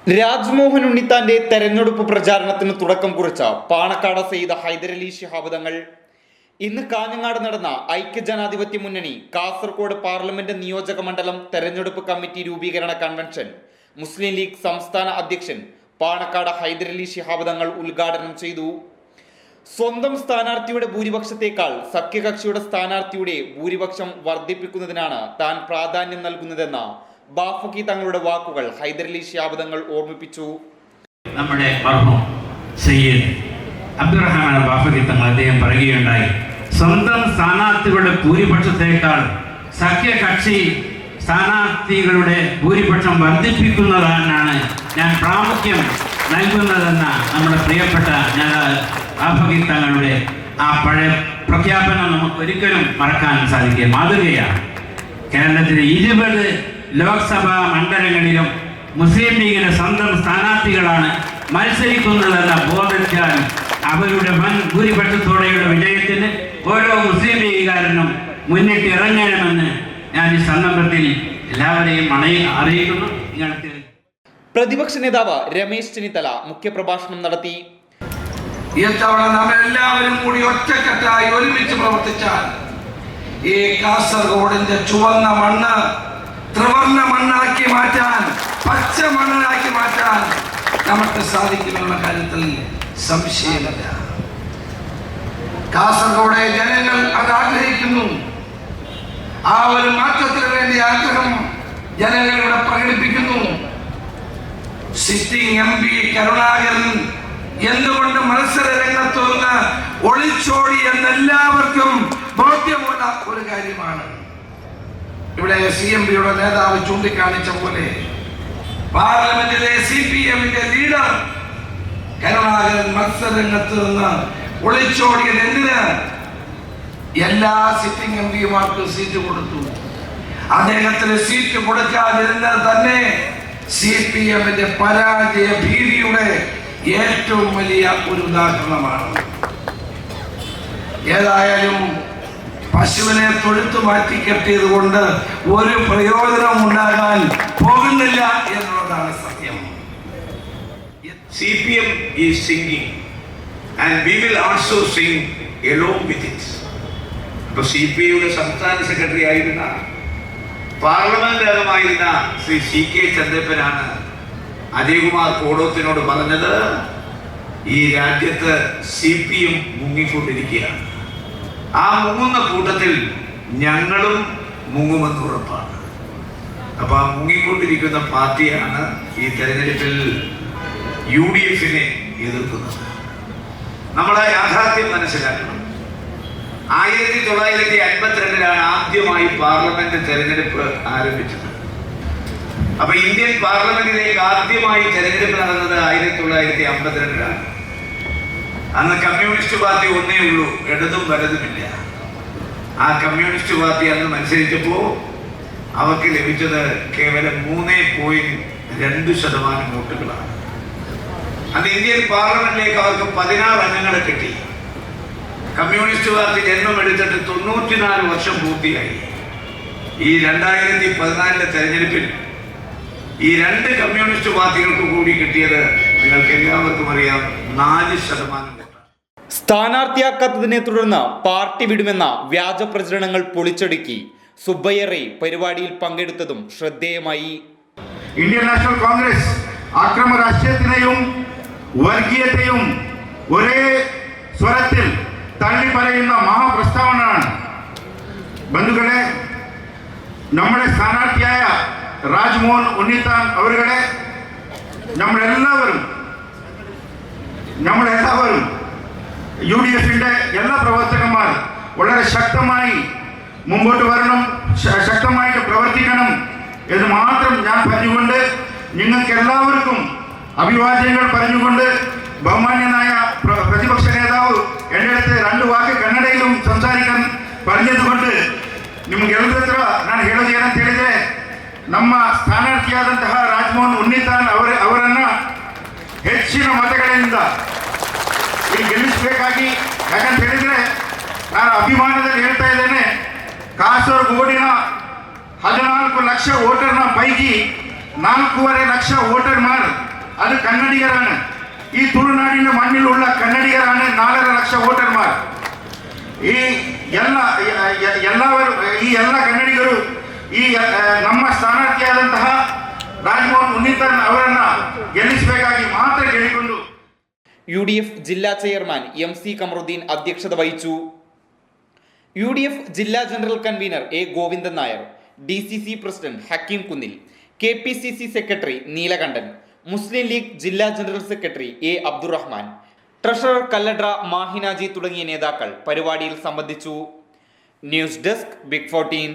രാജ്മോഹൻ ഉണ്ണിത്താന്റെ തെരഞ്ഞെടുപ്പ് പ്രചാരണത്തിന് തുടക്കം കുറിച്ച പാണക്കാട് സെയ്ദ് ഹൈദരലി ശിഹാബ് തങ്ങൾ ഇന്ന് കാഞ്ഞങ്ങാട് നടന്ന ഐക്യജനാധിപത്യ മുന്നണി കാസർഗോഡ് പാർലമെന്റ് നിയോജക മണ്ഡലം തെരഞ്ഞെടുപ്പ് കമ്മിറ്റി രൂപീകരണ കൺവെൻഷൻ മുസ്ലിം ലീഗ് സംസ്ഥാന അധ്യക്ഷൻ പാണക്കാട് ഹൈദരലി ശിഹാബ് തങ്ങൾ ഉദ്ഘാടനം ചെയ്തു. സ്വന്തം സ്ഥാനാർത്ഥിയുടെ ഭൂരിപക്ഷത്തേക്കാൾ സഖ്യകക്ഷിയുടെ സ്ഥാനാർത്ഥിയുടെ ഭൂരിപക്ഷം വർദ്ധിപ്പിക്കുന്നതിനാണ് താൻ പ്രാധാന്യം നൽകുന്നതെന്ന ബാഫക്കി തങ്ങളുടെ വാക്കുകൾ ഹൈദരലി ശിഹാബ് തങ്ങൾ ഓർമ്മിപ്പിച്ചു. നമ്മുടെ മർഹൂം സയ്യിദ് അബ്ദുറഹ്മാൻ ബാഫക്കി തങ്ങൾ അദ്ദേഹം പറയുകയുണ്ടായി, സ്വന്തം സ്ഥാനാർത്ഥികളുടെ ഭൂരിപക്ഷത്തേക്കാൾ സഖ്യകക്ഷി സ്ഥാനാർത്ഥികളുടെ ഭൂരിപക്ഷം വർദ്ധിപ്പിക്കുന്നതാണ് ഞാൻ പ്രാമുഖ്യം നൽകുന്നതെന്ന നമ്മുടെ പ്രിയപ്പെട്ട നേതാവ് ബാഫക്കി തങ്ങളുടെ ആ പഴയ പ്രഖ്യാപനം നമുക്ക് ഒരിക്കലും മറക്കാൻ സാധിക്കുക മാതൃകയാണ്. കേരളത്തിലെ 20 ലോക്സഭാ മണ്ഡലങ്ങളിലും മുസ്ലിം ലീഗിന്റെ സ്വന്തം സ്ഥാനാർത്ഥികളാണ് മത്സരിക്കുന്നതെന്ന ബോധത്താൽ അവരുടെ വൻ ഭൂരിപക്ഷത്തോടെയുള്ള വിജയത്തിന് ഓരോ മുസ്ലിം ലീഗുകാരനും മുന്നിട്ട് ഇറങ്ങണമെന്ന് ഞാൻ ഈ സന്ദർഭത്തിൽ എല്ലാവരെയും അറിയിക്കുന്നു. പ്രതിപക്ഷ നേതാവ് രമേശ് ചെന്നിത്തല മുഖ്യപ്രഭാഷണം നടത്തി. ഇത്തവണ നാം എല്ലാവരും കൂടി ഒറ്റക്കെട്ടായി ഒരുമിച്ച് പ്രവർത്തിച്ചാൽ ഈ കാസർഗോഡിന്റെ ചുവന്ന മണ്ണ് ത്രിവർണ്ണ മണ്ണാക്കി മാറ്റാൻ, പച്ച മണ്ണാക്കി മാറ്റാൻ നമുക്ക് സാധിക്കുമെന്ന കാര്യത്തിൽ സംശയമില്ല. കാസർഗോഡെ ജനങ്ങൾ അത് ആഗ്രഹിക്കുന്നു. ആ ഒരു മാറ്റത്തിന് വേണ്ടി ആഗ്രഹം ജനങ്ങൾ ഇവിടെ പ്രകടിപ്പിക്കുന്നു. സിറ്റിംഗ് MP കരുണാകരൻ എന്തുകൊണ്ട് മത്സര രംഗത്ത് നിന്ന് ഒളിച്ചോടി എന്നെല്ലാവർക്കും ബോധ്യമുള്ള ഒരു കാര്യമാണ്. ഇവിടെ CMPയുടെ നേതാവ് ചൂണ്ടിക്കാണിച്ച പോലെ പാർലമെന്റിലെ CPMന്റെ ലീഡർ കരുണാകരൻ മത്സര രംഗത്ത് നിന്ന് ഒളിച്ചോടിയത് എന്തിന്? എല്ലാ സിറ്റിംഗ് MPമാർക്കും സീറ്റ് കൊടുത്തു. അദ്ദേഹത്തിന് സീറ്റ് കൊടുക്കാതിരുന്നത് തന്നെ CPMന്റെ പരാജയ ഭീതിയുടെ ഏറ്റവും വലിയ ഒരു ഉദാഹരണമാണ്. ഏതായാലും പശുവിനെ തൊഴുത്തു മാറ്റി കെട്ടിയത് കൊണ്ട് ഒരു പ്രയോജനം ഉണ്ടാകാൻ പോകുന്നില്ല എന്നുള്ളതാണ് സത്യം. CPM is singing and we will also sing along with it. അപ്പോൾ CPIയുടെ സംസ്ഥാന സെക്രട്ടറി ആയിരുന്ന പാർലമെന്റ് അംഗമായിരുന്ന ശ്രീ CK ചന്ദ്രപ്പനാണ് അജയ്കുമാർ കോടോത്തിനോട് പറഞ്ഞത്, ഈ രാജ്യത്ത് CPM മുങ്ങിക്കൊണ്ടിരിക്കുകയാണ്, ആ മുങ്ങുന്ന കൂട്ടത്തിൽ ഞങ്ങളും മുങ്ങുമെന്ന് ഉറപ്പാണ്. അപ്പൊ ആ മുങ്ങിക്കൊണ്ടിരിക്കുന്ന പാർട്ടിയാണ് ഈ തെരഞ്ഞെടുപ്പിൽ UDFനെ എതിർക്കുന്നത്. നമ്മളെ യാഥാർത്ഥ്യം മനസ്സിലാക്കണം. 1952 ആദ്യമായി പാർലമെന്റ് തെരഞ്ഞെടുപ്പ് ആരംഭിച്ചത്. അപ്പൊ ഇന്ത്യൻ പാർലമെന്റിലേക്ക് ആദ്യമായി തെരഞ്ഞെടുപ്പ് നടന്നത് 1952. അന്ന് കമ്മ്യൂണിസ്റ്റ് പാർട്ടി ഒന്നേ ഉള്ളൂ, ഇടതും വലതുമില്ല. ആ കമ്മ്യൂണിസ്റ്റ് പാർട്ടി അന്ന് മത്സരിച്ചപ്പോൾ അവർക്ക് ലഭിച്ചത് കേവലം 3.2% വോട്ടുകളാണ്. അന്ന് ഇന്ത്യൻ പാർലമെന്റിലേക്ക് അവർക്ക് 16 അംഗങ്ങളെ കിട്ടി. കമ്മ്യൂണിസ്റ്റ് പാർട്ടി ജന്മമെടുത്തിട്ട് 94 വർഷം പൂർത്തിയായി. ഈ 2014 തെരഞ്ഞെടുപ്പിൽ ഈ 2 കമ്മ്യൂണിസ്റ്റ് പാർട്ടികൾക്ക് കൂടി കിട്ടിയത് നിങ്ങൾക്ക് എല്ലാവർക്കും അറിയാം, 4%. സ്ഥാനാർത്ഥിയാക്കാത്തതിനെ തുടർന്ന് പാർട്ടി വിടുമെന്ന വ്യാജ പ്രചരണങ്ങൾ പൊളിച്ചടുക്കി സുബ്ബയ്യറെ പരിപാടിയിൽ പങ്കെടുത്തതും ശ്രദ്ധേയമായി. ഇന്ത്യൻ നാഷണൽ കോൺഗ്രസ് അക്രമ രാഷ്ട്രീയത്തിനെയും വർഗീയതയും ഒരേ സ്വരത്തിൽ തള്ളി പറയുന്ന മഹാപ്രസ്താവനയാണ്. ബന്ധുക്കളെ, നമ്മുടെ സ്ഥാനാർത്ഥിയായ രാജ്മോഹൻ ഉണ്ണിത്താൻ അവരുടെ നമ്മളെല്ലാവരും UDFന്റെ എല്ലാ പ്രവർത്തകന്മാർ വളരെ ശക്തമായി മുമ്പോട്ട് വരണം, ശക്തമായിട്ട് പ്രവർത്തിക്കണം എന്ന് മാത്രം ഞാൻ പറഞ്ഞുകൊണ്ട് നിങ്ങൾക്ക് എല്ലാവർക്കും അഭിവാദ്യങ്ങൾ പറഞ്ഞുകൊണ്ട് ബഹുമാന്യനായ പ്രതിപക്ഷ നേതാവ് എൻ്റെ അടുത്ത് 2 വാക്ക് ಕನ್ನಡയിലും ಸಂಸಾರಿക്കാൻ പറഞ്ഞതുകൊണ്ട് ನಿಮಗೆ ಎಲ್ಲದತ್ರ ನಾನು ಹೇಳೋದು ಏನಂತ ಹೇಳಿದ್ರೆ, ನಮ್ಮ ಸ್ಥಾನಾರ್ಥಿಯಾದಂತಹ ರಾಜ್ಮೋಹನ್ ಉನ್ನಿತಾನ್ ಅವರನ್ನ ಹೆಚ್ಚಿನ ಮತಗಳಿಂದ ಗೆಲ್ಲಿಸಬೇಕಾಗಿ. ಯಾಕಂತ ಹೇಳಿದ್ರೆ ನಾನು ಅಭಿಮಾನದಲ್ಲಿ ಹೇಳ್ತಾ ಇದ್ದೇನೆ, ಕಾಸರಗೋಡಿನ 14 ಲಕ್ಷ ವೋಟರ್ನ ಪೈಕಿ 4.5 ಲಕ್ಷ ವೋಟರ್ ಮಾರ್ അത് കന്നഡിഗരാണ്. ഈ തുളുനാടിന്റെ മണ്ണിലുള്ള കന്നഡിഗരാണ് 4.5 ലക്ഷം വോട്ടർമാർ. ಈ ಎಲ್ಲ ಕನ್ನಡಿಗರು ಈ ನಮ್ಮ ಸ್ಥಾನಾರ್ಥಿಯಾದಂತಹ ರಾಜಮೋಹನ್ ಉನ್ನಿತನ್ ಅವರನ್ನ ಗೆಲ್ಲಿಸಬೇಕಾಗಿ ಮಾತ್ರ ಕೇಳಿಕೊಂಡು UDF ജില്ലാ ചെയർമാൻ MC കമറുദ്ദീൻ അധ്യക്ഷത വഹിച്ചു. UDF ജില്ലാ general convener A Govindan Nair, DCC president Hakeem Kunnil, KPCC secretary Neelakandan, Muslim League ജില്ലാ general secretary A Abdurahman, treasurer Kallatra Mahin Haji തുടങ്ങിയ നേതാക്കൾ പരിപാടിയിൽ സംബന്ധിച്ചു. ന്യൂസ് ഡെസ്ക് ബിഗ് 14.